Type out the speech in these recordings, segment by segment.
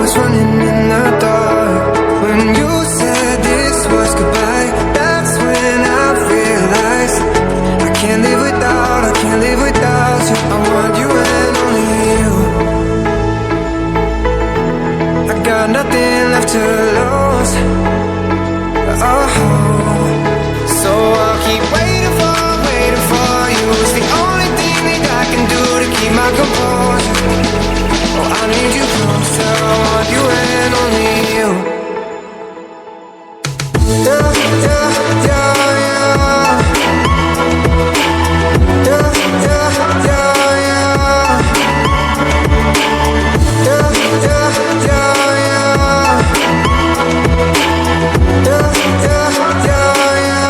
was running in the dark. When you said this was goodbye, that's when I realized I can't live without, I can't live without you. I want you and only you. I got nothing left to lose. Oh, so I'll keep waiting for you. It's the only thing that I can do to keep my composure. Oh, I need you closer. I want you and only you. Yeah, yeah, yeah, yeah. Yeah, yeah, yeah, yeah. Yeah, yeah, yeah, yeah. Yeah, yeah, yeah, yeah.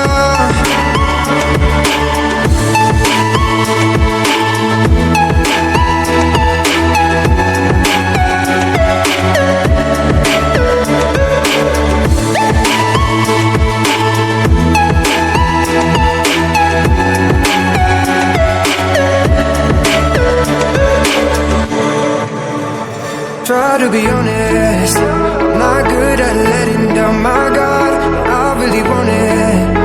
Try to be honest, not good at letting down my guard. I really want it.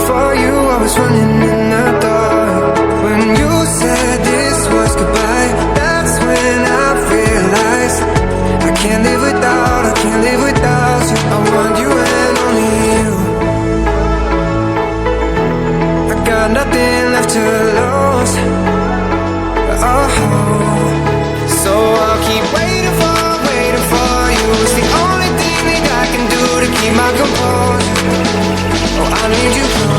For you I was running in the dark. When you said this was goodbye, that's when I realized I can't live without, I can't live without you. I want you and only you. I got nothing left to lose. Oh, so I'll keep waiting for you. It's the only thing that I can do to keep my composure. Oh, I need you close.